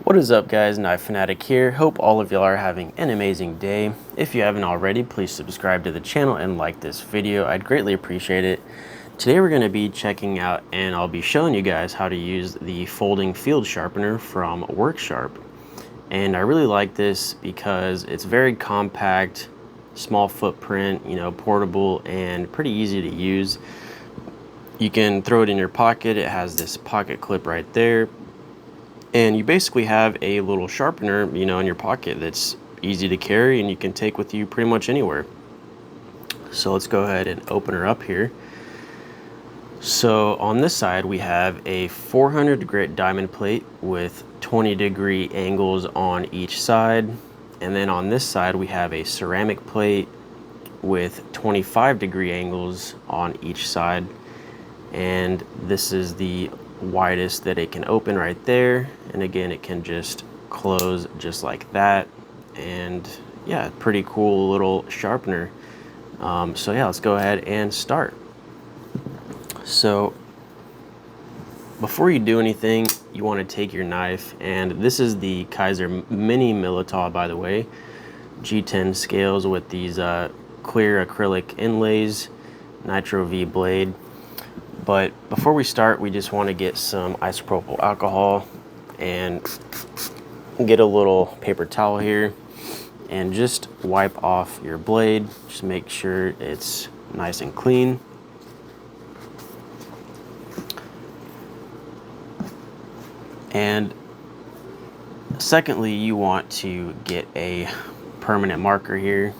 What is up, guys? Knife Fanatic here. Hope all of y'all are having an amazing day. If you haven't already, please subscribe to the channel and like this video. I'd greatly appreciate it. Today we're going to be checking out and I'll be showing you guys how to use the folding field sharpener from WorkSharp. And I really like this because it's very compact, small footprint, portable, and pretty easy to use. You can throw it in your pocket. It has this pocket clip right there. And you basically have a little sharpener, in your pocket that's easy to carry and you can take with you pretty much anywhere. So let's go ahead and open her up here. So on this side, we have a 400 grit diamond plate with 20-degree angles on each side. And then on this side, we have a ceramic plate with 25-degree angles on each side. And this is the widest that it can open right there, and again it can just close just like that. And yeah, pretty cool little sharpener. So yeah, let's go ahead and start. So before you do anything, you want to take your knife, and this is the Kaiser Mini Militaw, by the way, G10 scales with these clear acrylic inlays, Nitro V blade. But before we start, we just want to get some isopropyl alcohol and get a little paper towel here and just wipe off your blade. Just make sure it's nice and clean. And secondly, you want to get a permanent marker here.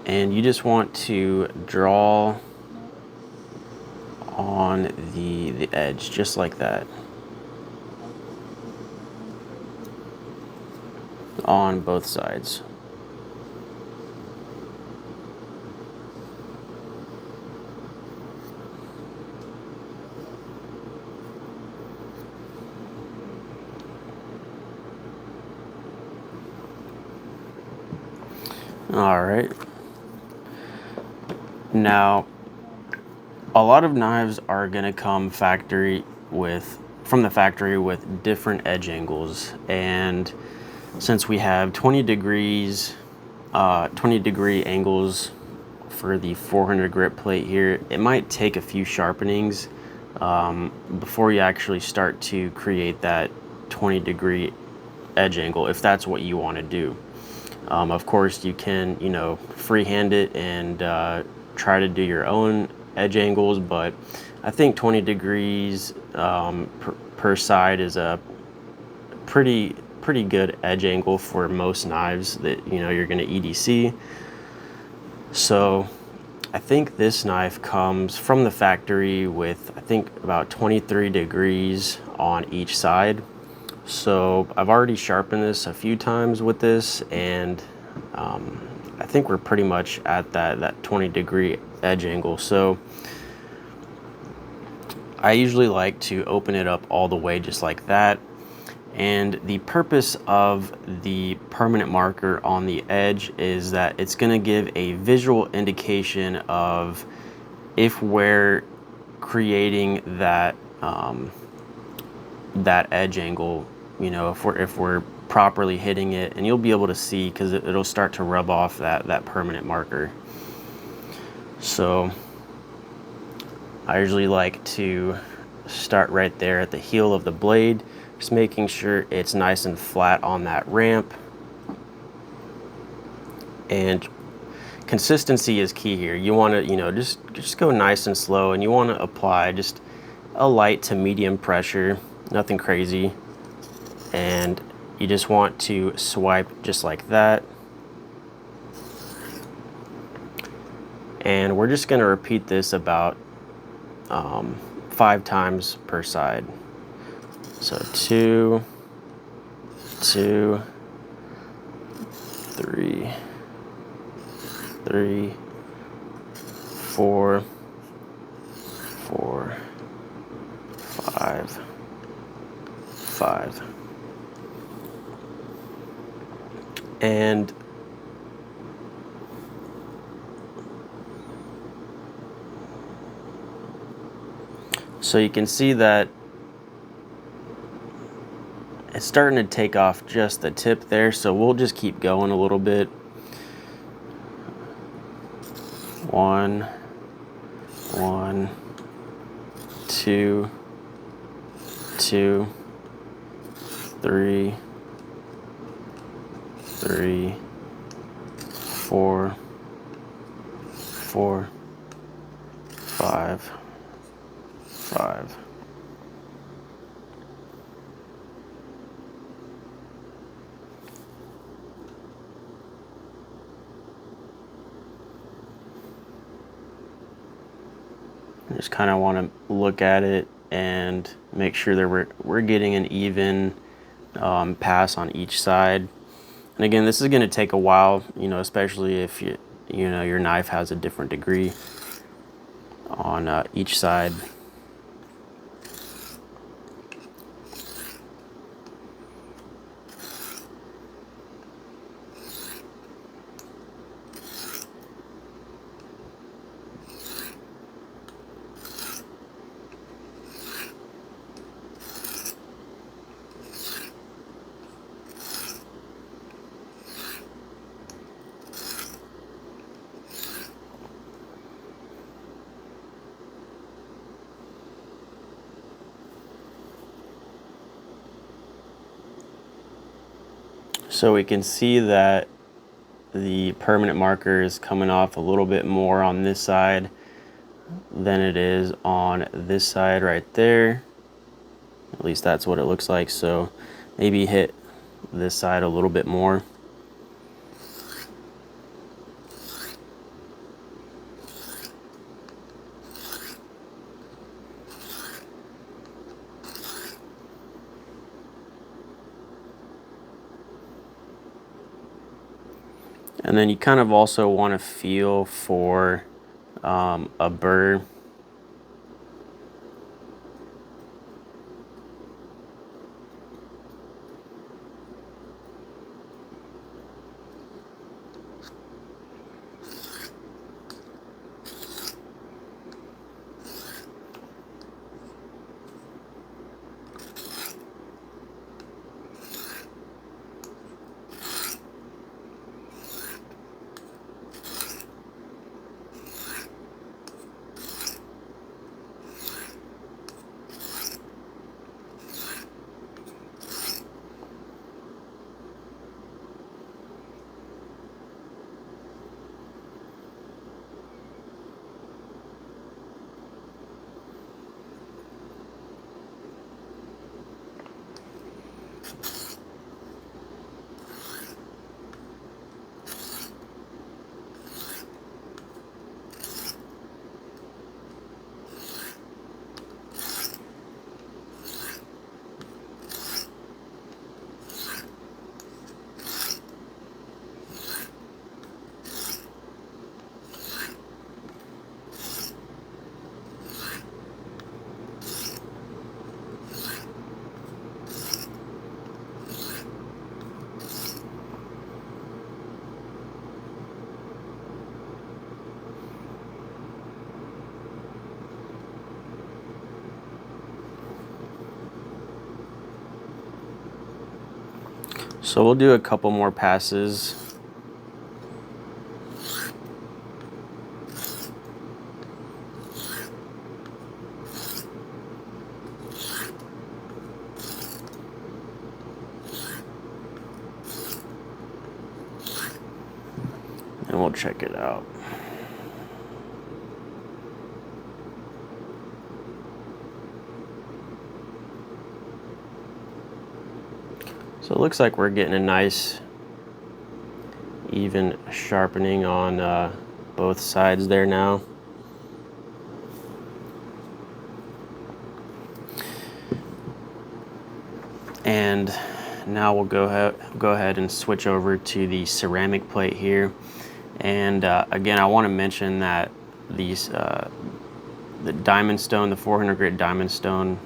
And you just want to draw on the edge, just like that, on both sides. All right. Now, a lot of knives are gonna come from the factory with different edge angles, and since we have 20 degree angles for the 400 grit plate here, it might take a few sharpenings before you actually start to create that 20-degree edge angle, if that's what you want to do. Of course, you can, freehand it and try to do your own edge angles, but I think 20 degrees per side is a pretty good edge angle for most knives that you're going to EDC. So I think this knife comes from the factory with, I think, about 23 degrees on each side. So I've already sharpened this a few times with this, and I think we're pretty much at that 20-degree edge angle. So I usually like to open it up all the way just like that. And the purpose of the permanent marker on the edge is that it's going to give a visual indication of if we're creating that that edge angle, if we're properly hitting it, and you'll be able to see because it'll start to rub off that permanent marker. So I usually like to start right there at the heel of the blade, just making sure it's nice and flat on that ramp. And consistency is key here. You want to, just go nice and slow, and you want to apply just a light to medium pressure, nothing crazy. And you just want to swipe just like that. And we're just going to repeat this about 5 times per side. So 2, 2, 3, 3, 4, 4, 5, 5. And So you can see that it's starting to take off just the tip there, so we'll just keep going a little bit. 1, 1, 2, 2, 3, 3, 4, 4, 5, 5. Just kind of want to look at it and make sure that we're getting an even pass on each side. And again, this is going to take a while, you know, especially if you know your knife has a different degree on each side. So we can see that the permanent marker is coming off a little bit more on this side than it is on this side right there. At least that's what it looks like. So maybe hit this side a little bit more. And then you kind of also want to feel for a burr. So we'll do a couple more passes. And we'll check it out. So it looks like we're getting a nice even sharpening on both sides there now. And now we'll go ahead and switch over to the ceramic plate here. And again, I want to mention that these the diamond stone, the 400 grit diamond stone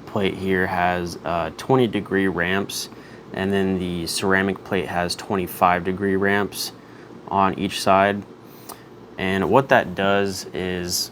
plate here has 20-degree ramps, and then the ceramic plate has 25-degree ramps on each side. And what that does is,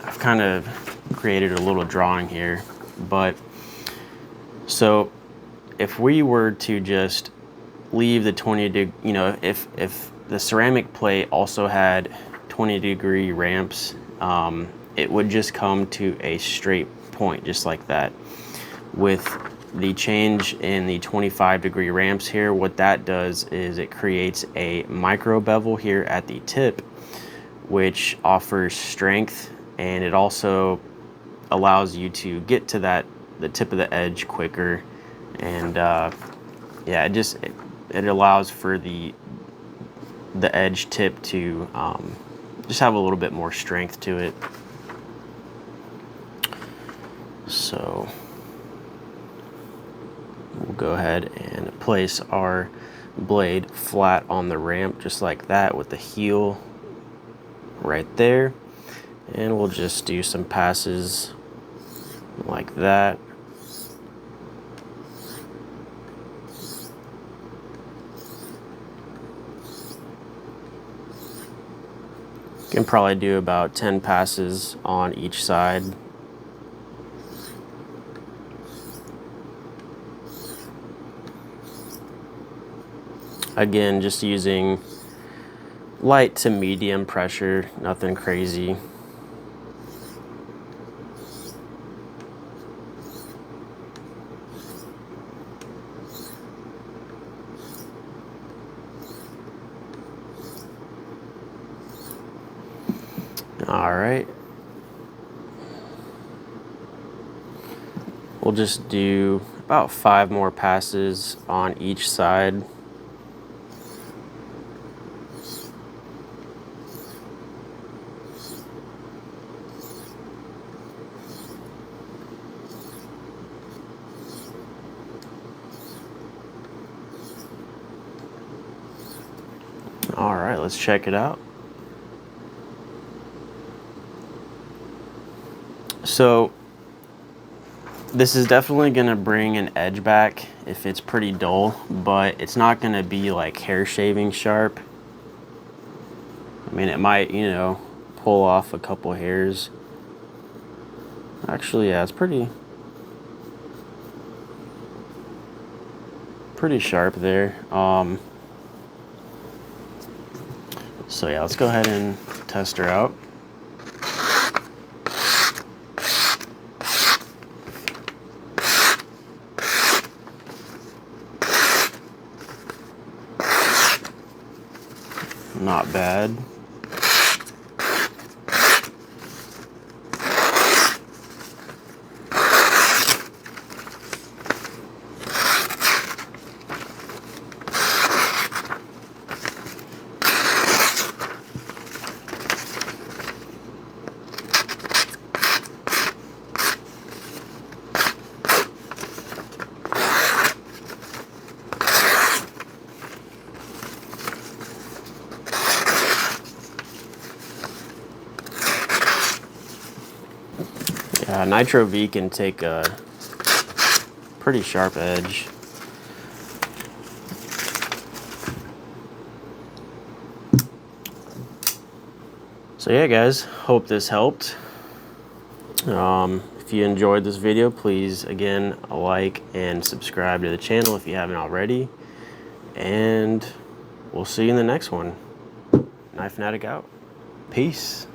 I've kind of created a little drawing here. But so if we were to just leave the 20 you know, if the ceramic plate also had 20-degree ramps, it would just come to a straight point just like that. With the change in the 25-degree ramps here, what that does is it creates a micro bevel here at the tip, which offers strength, and it also allows you to get to the tip of the edge quicker. And yeah, it allows for the edge tip to just have a little bit more strength to it. So we'll go ahead and place our blade flat on the ramp just like that with the heel right there, and we'll just do some passes like that. You can probably do about 10 passes on each side. Again, just using light to medium pressure, nothing crazy. All right. We'll just do about 5 more passes on each side. All right, let's check it out. So this is definitely gonna bring an edge back if it's pretty dull, but it's not gonna be like hair shaving sharp. I mean, it might, you know, pull off a couple hairs. Actually, yeah, it's pretty sharp there. So yeah, let's go ahead and test her out. Not bad. Nitro V can take a pretty sharp edge. So yeah, guys, hope this helped. If you enjoyed this video, please, again, like and subscribe to the channel if you haven't already. And we'll see you in the next one. Knife Fanatic out. Peace.